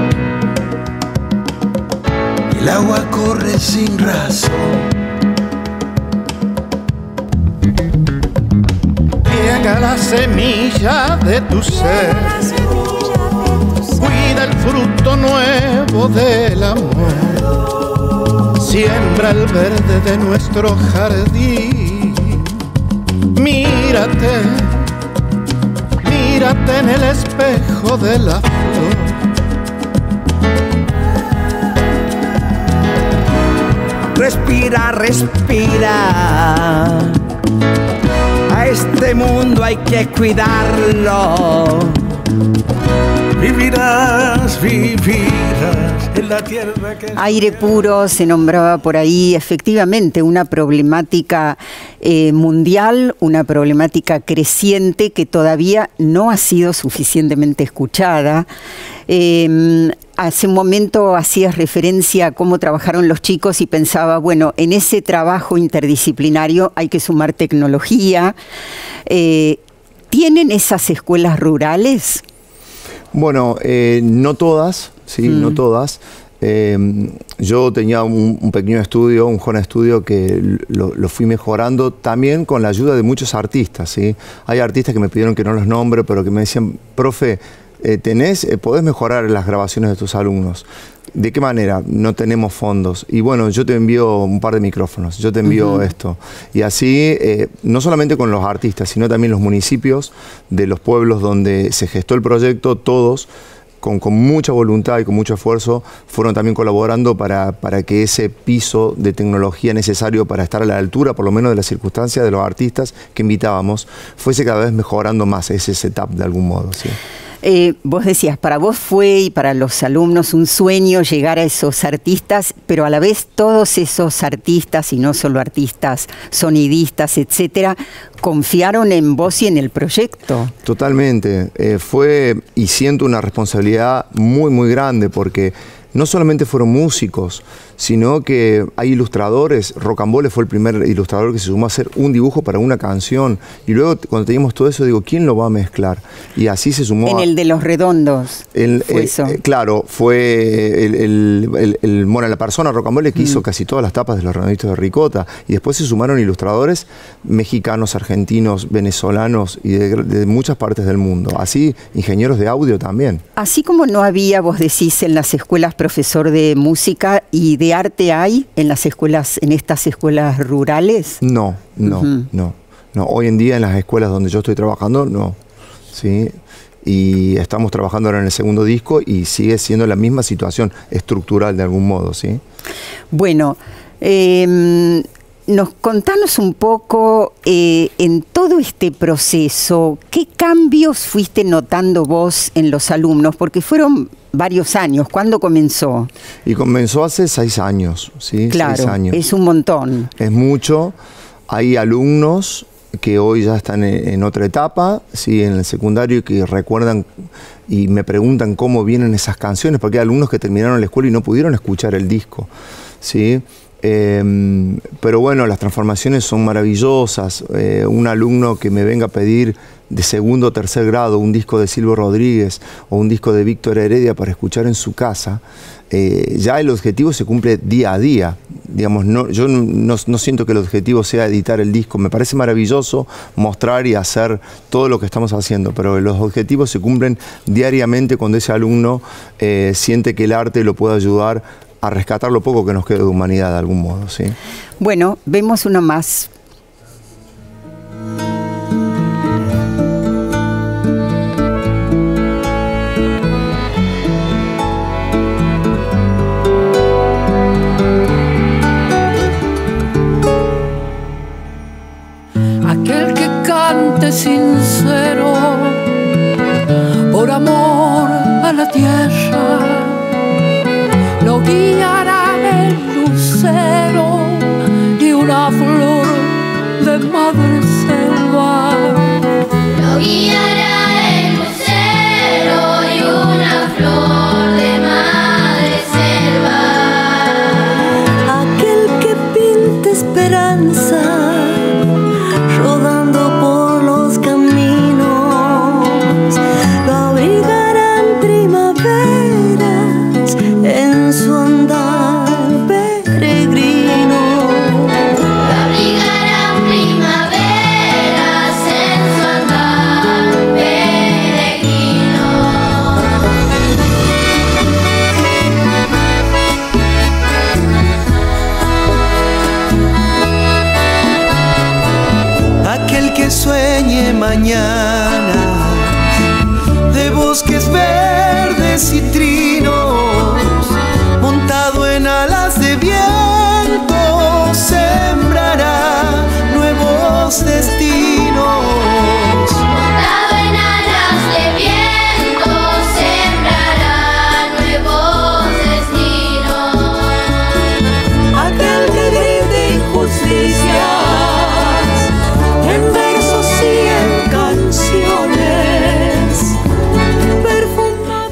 el agua corre sin razón. Riega la semilla de tu ser, cuida el fruto nuevo del amor, siembra el verde de nuestro jardín. Mírate, mírate en el espejo de la flor. Respira, respira. A este mundo hay que cuidarlo. Vivirás, vivirás en la tierra que... Aire puro se nombraba por ahí, efectivamente, una problemática mundial, una problemática creciente que todavía no ha sido suficientemente escuchada. Hace un momento hacías referencia a cómo trabajaron los chicos y pensaba, bueno, en ese trabajo interdisciplinario hay que sumar tecnología. ¿Tienen esas escuelas rurales? Bueno, no todas, sí, no todas. Yo tenía un pequeño estudio, un joven estudio que lo fui mejorando también con la ayuda de muchos artistas, ¿sí? Hay artistas que me pidieron que no los nombre, pero que me decían, profe, podés mejorar las grabaciones de tus alumnos. ¿De qué manera? No tenemos fondos. Y bueno, yo te envío un par de micrófonos, yo te envío esto. Y así, no solamente con los artistas, sino también los municipios de los pueblos donde se gestó el proyecto, todos, con mucha voluntad y con mucho esfuerzo, fueron también colaborando para que ese piso de tecnología necesario para estar a la altura, por lo menos de las circunstancias de los artistas que invitábamos, fuese cada vez mejorando más ese setup de algún modo, ¿sí? Vos decías, para vos fue y para los alumnos un sueño llegar a esos artistas, pero a la vez todos esos artistas, y no solo artistas, sonidistas, etcétera, confiaron en vos y en el proyecto. Totalmente. Fue y siento una responsabilidad muy, muy grande porque no solamente fueron músicos, sino que hay ilustradores. Rocambole fue el primer ilustrador que se sumó a hacer un dibujo para una canción. Y luego, cuando teníamos todo eso, digo, ¿quién lo va a mezclar? Y así se sumó. En el de Los Redondos. Fue eso. Claro, fue bueno, la persona Rocambole que hizo casi todas las tapas de Los Redonditos de Ricota. Y después se sumaron ilustradores mexicanos, argentinos, venezolanos y de muchas partes del mundo. Así, ingenieros de audio también. Así como no había, vos decís, en las escuelas profesor de música y de arte hay en las escuelas, en estas escuelas rurales. No. Hoy en día en las escuelas donde yo estoy trabajando, no. ¿Sí? Y estamos trabajando ahora en el segundo disco y sigue siendo la misma situación estructural de algún modo, ¿sí? Bueno, contanos un poco en todo este proceso, ¿qué cambios fuiste notando vos en los alumnos? Porque fueron varios años. ¿Cuándo comenzó? Y comenzó hace 6 años, ¿sí? Claro, 6 años. Es un montón. Es mucho. Hay alumnos que hoy ya están en otra etapa, ¿sí? En el secundario, que recuerdan y me preguntan cómo vienen esas canciones, porque hay alumnos que terminaron la escuela y no pudieron escuchar el disco, ¿sí? Pero bueno, las transformaciones son maravillosas. Un alumno que me venga a pedir de segundo o tercer grado un disco de Silvio Rodríguez o un disco de Víctor Heredia para escuchar en su casa, ya el objetivo se cumple día a día. Digamos, yo no siento que el objetivo sea editar el disco. Me parece maravilloso mostrar y hacer todo lo que estamos haciendo, pero los objetivos se cumplen diariamente cuando ese alumno siente que el arte lo puede ayudar a rescatar lo poco que nos queda de humanidad de algún modo, ¿sí? Bueno, vemos una más. Aquel que cante sincero por amor a la tierra, lo guiará el lucero y una flor de madre selva. Lo guiará el lucero y una flor de madre selva. Aquel que pinte esperanza rodando por los caminos, lo abrigará en primavera sueñe mañana de bosques verdes y trinos, montado en alas de viento, sembrará nuevos destinos. Montado en alas de viento, sembrará nuevos destinos. Aquel que grite injusticias en versos y en canciones.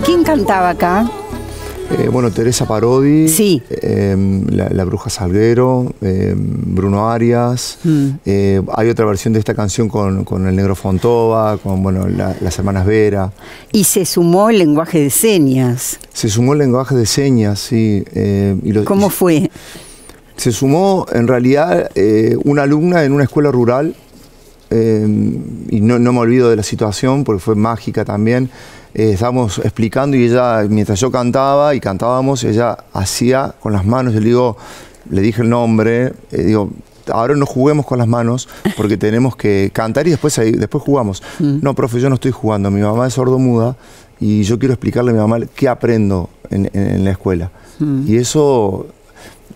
¿Quién cantaba acá? Bueno, Teresa Parodi, sí. la Bruja Salguero, Bruno Arias. Hay otra versión de esta canción con el Negro Fontova, con las hermanas Vera. Y se sumó el lenguaje de señas. Se sumó el lenguaje de señas, sí. ¿Cómo fue? Se sumó, en realidad, una alumna en una escuela rural, y no me olvido de la situación porque fue mágica también. Estábamos explicando y ella, mientras yo cantaba y cantábamos, ella hacía con las manos, le dije el nombre, digo, ahora no juguemos con las manos porque tenemos que cantar y después jugamos. No, profe, yo no estoy jugando, mi mamá es sordomuda y yo quiero explicarle a mi mamá qué aprendo en la escuela. Y eso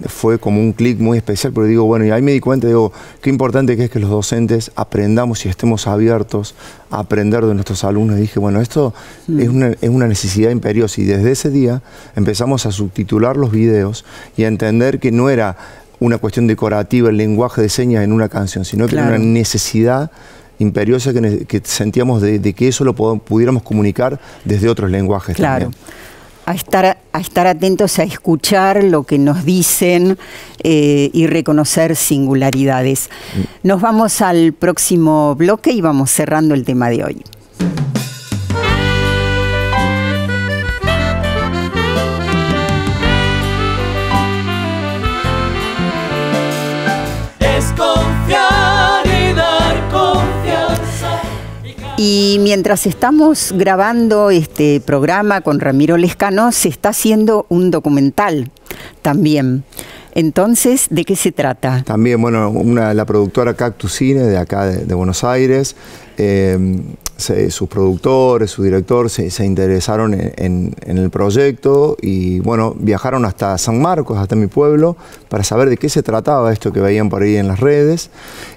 fue como un clic muy especial, pero digo, bueno, y ahí me di cuenta, digo, qué importante que es que los docentes aprendamos y estemos abiertos a aprender de nuestros alumnos. Y dije, bueno, esto es una necesidad imperiosa, y desde ese día empezamos a subtitular los videos y a entender que no era una cuestión decorativa el lenguaje de señas en una canción, sino que era una necesidad imperiosa que sentíamos de que eso lo pudiéramos comunicar desde otros lenguajes también. A estar atentos a escuchar lo que nos dicen y reconocer singularidades. Nos vamos al próximo bloque y vamos cerrando el tema de hoy. Desconfiar y dar confianza. Y mientras estamos grabando este programa con Ramiro Lescano, se está haciendo un documental también. Entonces, ¿de qué se trata? También, bueno, la productora Cactus Cine de acá de Buenos Aires, sus productores, su director se interesaron en el proyecto y bueno, viajaron hasta San Marcos, hasta mi pueblo, para saber de qué se trataba esto que veían por ahí en las redes.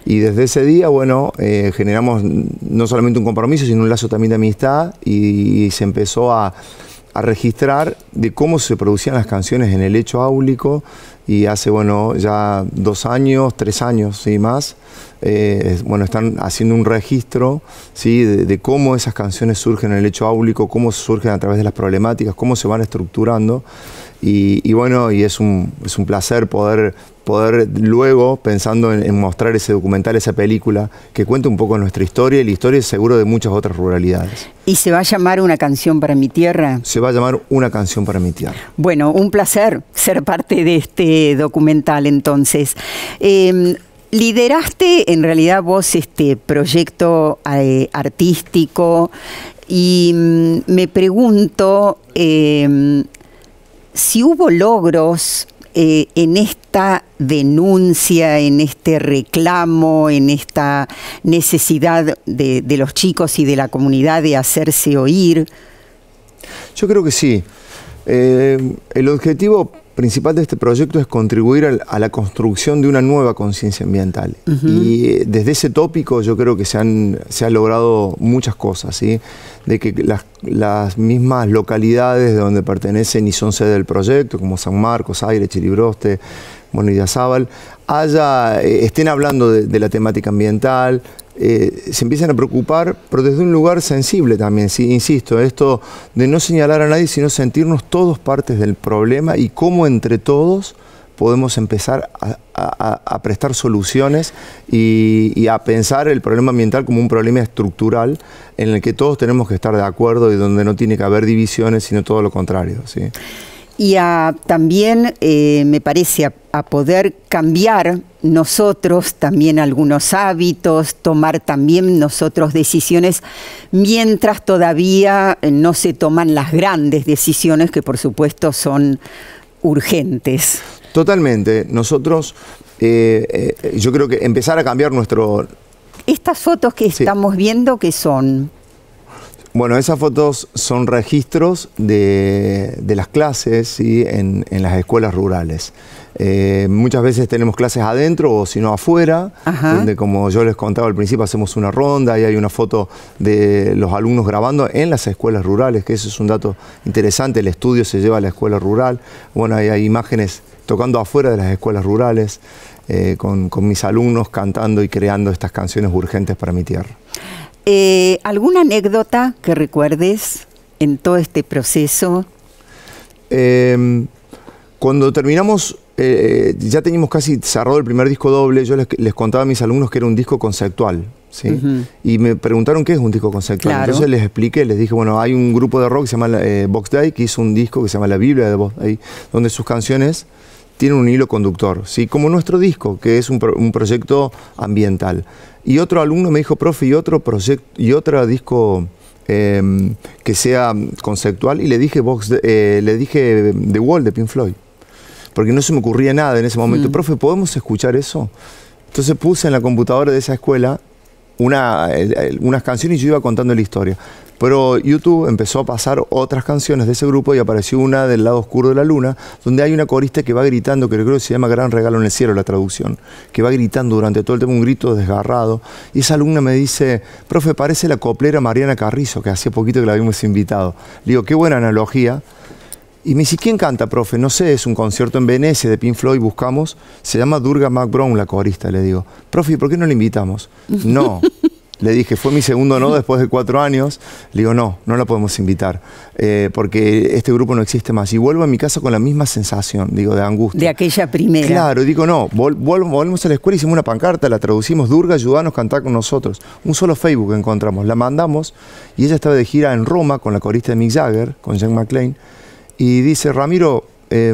Y desde ese día, bueno, generamos no solamente un compromiso, sino un lazo también de amistad, y se empezó a registrar de cómo se producían las canciones en el Hecho Áulico. Y hace, bueno, ya 2 años, 3 años, ¿sí? Más, bueno, están haciendo un registro, ¿sí? de cómo esas canciones surgen en el Hecho Áulico, cómo surgen a través de las problemáticas, cómo se van estructurando. Y bueno, y es un placer poder luego, pensando en mostrar ese documental, esa película, que cuenta un poco nuestra historia y la historia seguro de muchas otras ruralidades. ¿Y se va a llamar Una canción para mi tierra? Se va a llamar Una canción para mi tierra. Bueno, un placer ser parte de este documental entonces. Lideraste en realidad vos este proyecto artístico y me pregunto si hubo logros en esta denuncia, en este reclamo, en esta necesidad de los chicos y de la comunidad de hacerse oír. Yo creo que sí. El objetivo principal de este proyecto es contribuir a la construcción de una nueva conciencia ambiental. Y desde ese tópico yo creo que se han logrado muchas cosas, ¿sí? De que las mismas localidades de donde pertenecen y son sede del proyecto, como San Marcos, Aire, Chilibroste, bueno, Idiazábal, estén hablando de la temática ambiental, se empiezan a preocupar, pero desde un lugar sensible también, ¿sí? Insisto, esto de no señalar a nadie, sino sentirnos todos partes del problema y cómo entre todos podemos empezar a prestar soluciones y a pensar el problema ambiental como un problema estructural en el que todos tenemos que estar de acuerdo y donde no tiene que haber divisiones, sino todo lo contrario, ¿sí? Y también me parece a poder cambiar nosotros también algunos hábitos, tomar también nosotros decisiones, mientras todavía no se toman las grandes decisiones que por supuesto son urgentes. Totalmente. Nosotros, yo creo que empezar a cambiar estas fotos que estamos viendo, ¿qué son? Bueno, esas fotos son registros de las clases, ¿sí? en las escuelas rurales. Muchas veces tenemos clases adentro o si no afuera, donde, como yo les contaba al principio, hacemos una ronda y hay una foto de los alumnos grabando en las escuelas rurales, que eso es un dato interesante. El estudio se lleva a la escuela rural. Bueno, hay imágenes tocando afuera de las escuelas rurales, con mis alumnos cantando y creando estas canciones urgentes para mi tierra. ¿Alguna anécdota que recuerdes en todo este proceso? Cuando terminamos, ya teníamos casi cerrado el primer disco doble. Yo les contaba a mis alumnos que era un disco conceptual, ¿sí? Y me preguntaron qué es un disco conceptual. Claro. Entonces les expliqué, les dije, bueno, hay un grupo de rock que se llama Box Day, que hizo un disco que se llama La Biblia de Box Day, donde sus canciones tienen un hilo conductor, ¿sí? Como nuestro disco, que es un proyecto ambiental. Y otro alumno me dijo, profe, y otro disco que sea conceptual, y le dije The Wall de Pink Floyd, porque no se me ocurría nada en ese momento. Profe, ¿podemos escuchar eso? Entonces puse en la computadora de esa escuela unas canciones y yo iba contando la historia. Pero YouTube empezó a pasar otras canciones de ese grupo y apareció una del lado oscuro de la luna, donde hay una corista que va gritando, que creo que se llama Gran Regalo en el Cielo, la traducción, que va gritando durante todo el tema, un grito desgarrado. Y esa alumna me dice, profe, parece la coplera Mariana Carrizo, que hacía poquito que la habíamos invitado. Le digo, qué buena analogía. Y me dice, ¿quién canta, profe? No sé, es un concierto en Venecia de Pink Floyd, buscamos. Se llama Durga McBrown, la corista. Le digo, profe, ¿por qué no la invitamos? No. Le dije, fue mi segundo no después de 4 años. Le digo, no la podemos invitar, porque este grupo no existe más. Y vuelvo a mi casa con la misma sensación, digo, de angustia. De aquella primera. Claro, digo, no, volvemos a la escuela, hicimos una pancarta, la traducimos, Durga, ayúdanos a cantar con nosotros. Un solo Facebook encontramos, la mandamos, y ella estaba de gira en Roma con la corista de Mick Jagger, con John McClane, y dice, Ramiro,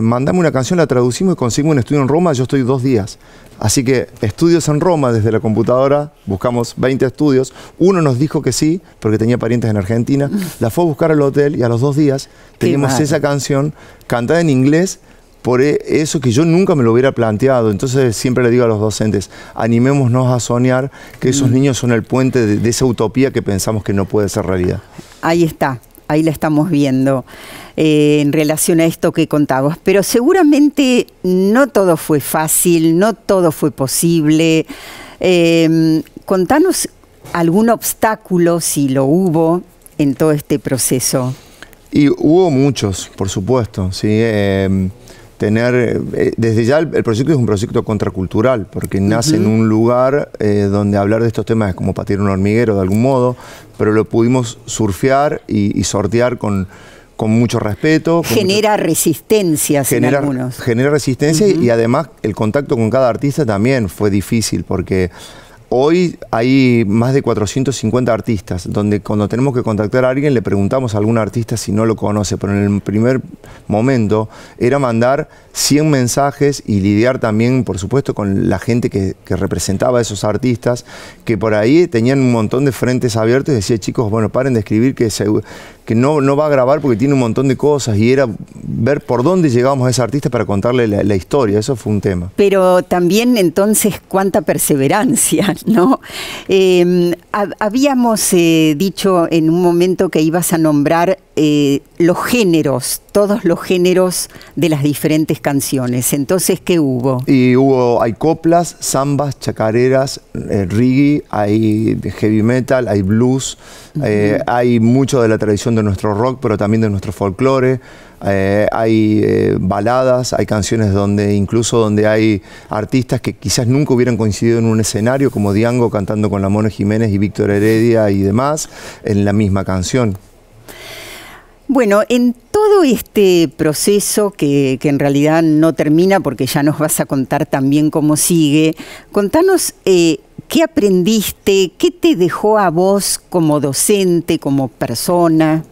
mandame una canción, la traducimos y conseguimos un estudio en Roma, yo estoy 2 días. Así que estudios en Roma, desde la computadora, buscamos 20 estudios. Uno nos dijo que sí, porque tenía parientes en Argentina. La fue a buscar al hotel y a los 2 días teníamos esa canción cantada en inglés, por eso que yo nunca me lo hubiera planteado. Entonces siempre le digo a los docentes, animémonos a soñar que esos niños son el puente de esa utopía que pensamos que no puede ser realidad. Ahí está. Ahí la estamos viendo en relación a esto que contabas. Pero seguramente no todo fue fácil, no todo fue posible. Contanos algún obstáculo, si lo hubo, en todo este proceso. Y hubo muchos, por supuesto, ¿sí? Desde ya el proyecto es un proyecto contracultural, porque nace en un lugar donde hablar de estos temas es como patear un hormiguero de algún modo, pero lo pudimos surfear y sortear con mucho respeto. Genera resistencias en algunos. Genera resistencia y además el contacto con cada artista también fue difícil, porque hoy hay más de 450 artistas, donde cuando tenemos que contactar a alguien le preguntamos a algún artista si no lo conoce, pero en el primer momento era mandar 100 mensajes y lidiar también, por supuesto, con la gente que representaba a esos artistas, que por ahí tenían un montón de frentes abiertos y decía, chicos, bueno, paren de escribir que no va a grabar porque tiene un montón de cosas, y era ver por dónde llegábamos a ese artista para contarle la historia. Eso fue un tema. Pero también entonces cuánta perseverancia, ¿no? Habíamos dicho en un momento que ibas a nombrar los géneros, todos los géneros de las diferentes canciones. Entonces, ¿qué hubo? Hay coplas, zambas, chacareras, reggae, hay heavy metal, hay blues, hay mucho de la tradición de nuestro rock, pero también de nuestro folclore. Hay baladas, hay canciones donde hay artistas que quizás nunca hubieran coincidido en un escenario, como Diango cantando con la Mona Jiménez y Víctor Heredia y demás, en la misma canción. Bueno, en todo este proceso que en realidad no termina, porque ya nos vas a contar también cómo sigue, contanos qué aprendiste, qué te dejó a vos como docente, como persona.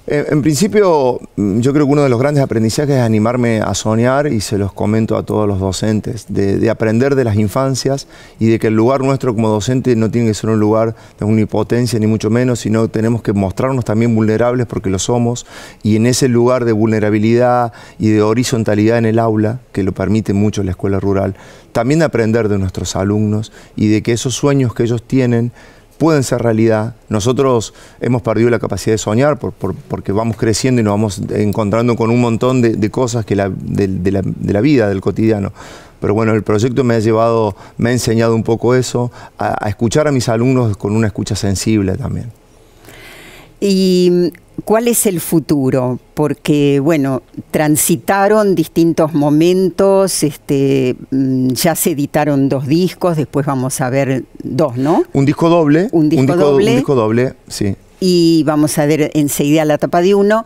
En principio, yo creo que uno de los grandes aprendizajes es animarme a soñar, y se los comento a todos los docentes, de aprender de las infancias, y de que el lugar nuestro como docente no tiene que ser un lugar de omnipotencia ni mucho menos, sino tenemos que mostrarnos también vulnerables porque lo somos, y en ese lugar de vulnerabilidad y de horizontalidad en el aula, que lo permite mucho la escuela rural, también de aprender de nuestros alumnos y de que esos sueños que ellos tienen pueden ser realidad. Nosotros hemos perdido la capacidad de soñar porque vamos creciendo y nos vamos encontrando con un montón de cosas que de la vida, del cotidiano. Pero bueno, el proyecto me ha enseñado un poco eso, a escuchar a mis alumnos con una escucha sensible también. ¿Y cuál es el futuro? Porque, bueno, transitaron distintos momentos, ya se editaron 2 discos, después vamos a ver 2, ¿no? Un disco doble. Un disco doble, sí. Y vamos a ver enseguida la tapa de uno.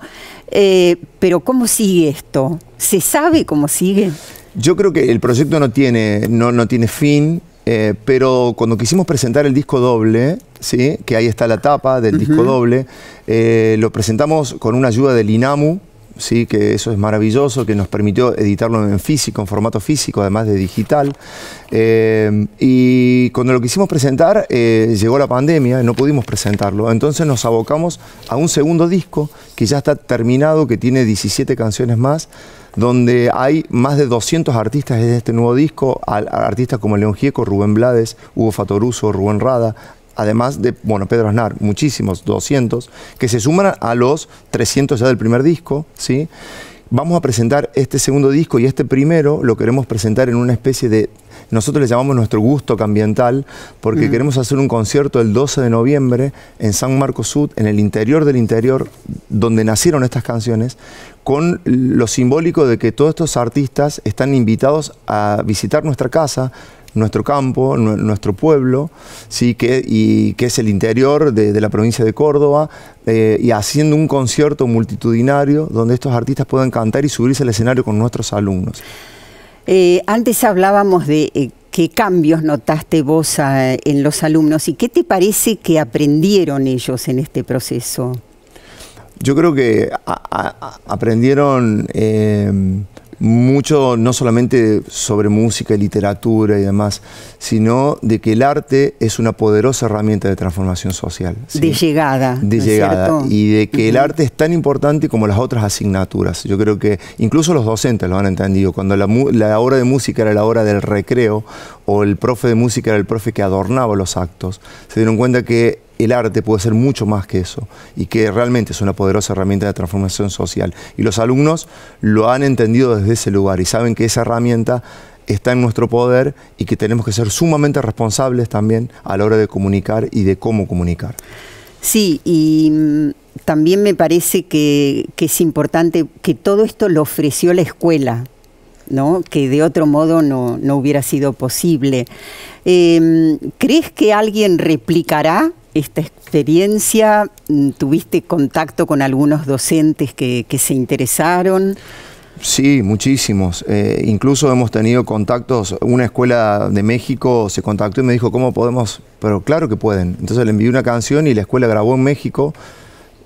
Pero ¿cómo sigue esto? ¿Se sabe cómo sigue? Yo creo que el proyecto no tiene fin. Pero cuando quisimos presentar el disco doble, ¿sí? Que ahí está la tapa del disco doble, lo presentamos con una ayuda del INAMU, ¿sí? Que eso es maravilloso, que nos permitió editarlo en físico, en formato físico, además de digital. Y cuando lo quisimos presentar, llegó la pandemia y no pudimos presentarlo. Entonces nos abocamos a un segundo disco que ya está terminado, que tiene 17 canciones más, donde hay más de 200 artistas en este nuevo disco, artistas como León Gieco, Rubén Blades, Hugo Fatoruso, Rubén Rada, además de, bueno, Pedro Aznar, muchísimos, 200, que se suman a los 300 ya del primer disco, ¿sí? Vamos a presentar este segundo disco, y este primero lo queremos presentar en una especie de, nosotros le llamamos nuestro gusto ambiental, porque queremos hacer un concierto el 12 de noviembre en San Marcos Sud, en el interior del interior, donde nacieron estas canciones, con lo simbólico de que todos estos artistas están invitados a visitar nuestra casa, nuestro campo, nuestro pueblo, ¿sí? que es el interior de la provincia de Córdoba, y haciendo un concierto multitudinario donde estos artistas puedan cantar y subirse al escenario con nuestros alumnos. Antes hablábamos de qué cambios notaste vos en los alumnos, y qué te parece que aprendieron ellos en este proceso. Yo creo que aprendieron mucho, no solamente sobre música y literatura y demás, sino de que el arte es una poderosa herramienta de transformación social. ¿Sí? De llegada. De llegada. Y de que el arte es tan importante como las otras asignaturas. Yo creo que incluso los docentes lo han entendido. Cuando la hora de música era la hora del recreo, o el profe de música era el profe que adornaba los actos, se dieron cuenta que el arte puede ser mucho más que eso, y que realmente es una poderosa herramienta de transformación social. Y los alumnos lo han entendido desde ese lugar y saben que esa herramienta está en nuestro poder, y que tenemos que ser sumamente responsables también a la hora de comunicar y de cómo comunicar. Sí, y también me parece que es importante que todo esto lo ofreció la escuela, ¿no? Que de otro modo no hubiera sido posible. ¿Crees que alguien replicará esta experiencia? ¿Tuviste contacto con algunos docentes que se interesaron? Sí, muchísimos. Incluso hemos tenido contactos. Una escuela de México se contactó y me dijo, ¿cómo podemos? Pero claro que pueden. Entonces le envié una canción y la escuela grabó en México.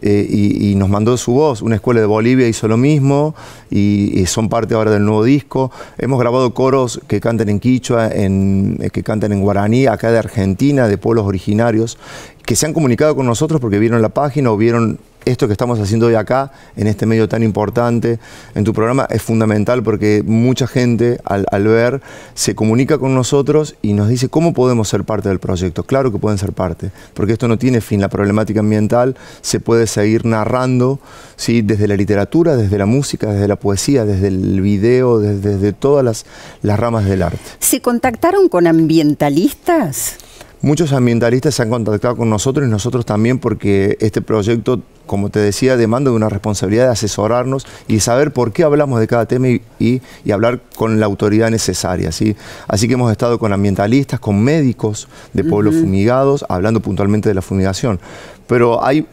Y nos mandó su voz. Una escuela de Bolivia hizo lo mismo, y son parte ahora del nuevo disco. Hemos grabado coros que cantan en quichua, que cantan en guaraní, acá de Argentina, de pueblos originarios, que se han comunicado con nosotros porque vieron la página o vieron esto que estamos haciendo hoy acá, en este medio tan importante. En tu programa es fundamental porque mucha gente al ver se comunica con nosotros y nos dice cómo podemos ser parte del proyecto. Claro que pueden ser parte, porque esto no tiene fin. La problemática ambiental se puede seguir narrando, ¿sí? Desde la literatura, desde la música, desde la poesía, desde el video, desde todas las ramas del arte. ¿Se contactaron con ambientalistas? Muchos ambientalistas se han contactado con nosotros, y nosotros también, porque este proyecto, como te decía, demanda de una responsabilidad de asesorarnos y saber por qué hablamos de cada tema y hablar con la autoridad necesaria, ¿sí? Así que hemos estado con ambientalistas, con médicos de pueblos fumigados, hablando puntualmente de la fumigación. Pero hay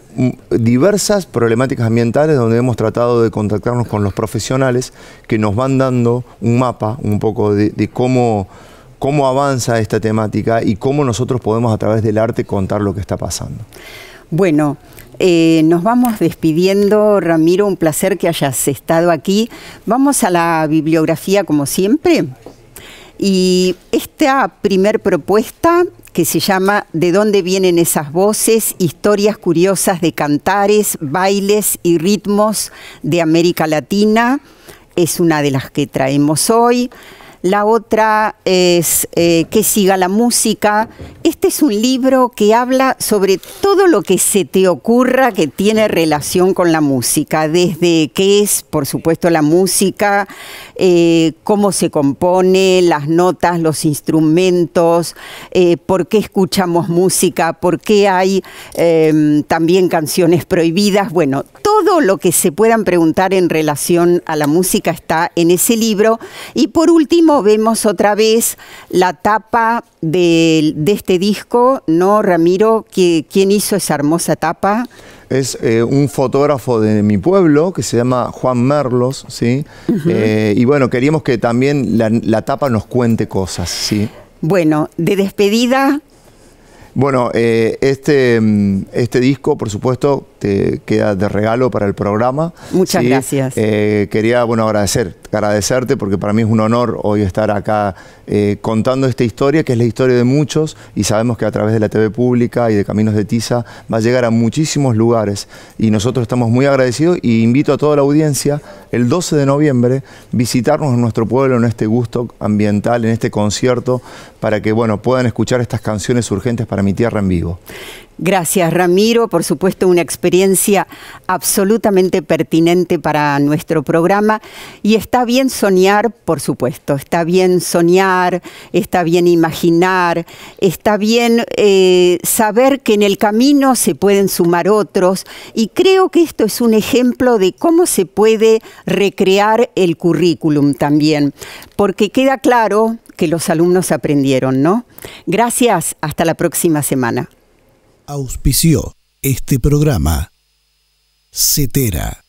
diversas problemáticas ambientales donde hemos tratado de contactarnos con los profesionales que nos van dando un mapa un poco de cómo avanza esta temática y cómo nosotros podemos a través del arte contar lo que está pasando. Bueno, Nos vamos despidiendo, Ramiro, un placer que hayas estado aquí. Vamos a la bibliografía como siempre. Y esta primer propuesta, que se llama ¿De dónde vienen esas voces? Historias curiosas de cantares, bailes y ritmos de América Latina, es una de las que traemos hoy. La otra es Que siga la música. Este es un libro que habla sobre todo lo que se te ocurra que tiene relación con la música, desde qué es, por supuesto, la música, cómo se compone, las notas, los instrumentos, por qué escuchamos música, por qué hay también canciones prohibidas. Bueno, todo lo que se puedan preguntar en relación a la música está en ese libro. Y por último, vemos otra vez la tapa de este disco, ¿no, Ramiro? ¿Quién hizo esa hermosa tapa? Es un fotógrafo de mi pueblo que se llama Juan Merlos, ¿sí? Y bueno, queríamos que también la tapa nos cuente cosas, ¿sí? Bueno, de despedida. Bueno, este disco, por supuesto, te queda de regalo para el programa. Muchas gracias. Quería, bueno, agradecerte porque para mí es un honor hoy estar acá contando esta historia, que es la historia de muchos, y sabemos que a través de la TV pública y de Caminos de Tiza va a llegar a muchísimos lugares, y nosotros estamos muy agradecidos, y invito a toda la audiencia el 12 de noviembre visitarnos en nuestro pueblo, en este gusto ambiental, en este concierto, para que, bueno, puedan escuchar estas canciones urgentes para mi tierra en vivo. Gracias, Ramiro. Por supuesto, una experiencia absolutamente pertinente para nuestro programa. Y está bien soñar, por supuesto. Está bien soñar, está bien imaginar, está bien saber que en el camino se pueden sumar otros. Y creo que esto es un ejemplo de cómo se puede recrear el currículum también. Porque queda claro que los alumnos aprendieron, ¿no? Gracias. Hasta la próxima semana. Auspició este programa CETERA,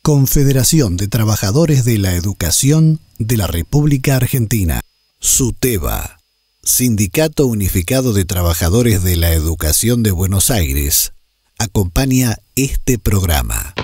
Confederación de Trabajadores de la Educación de la República Argentina. SUTEBA, Sindicato Unificado de Trabajadores de la Educación de Buenos Aires, acompaña este programa.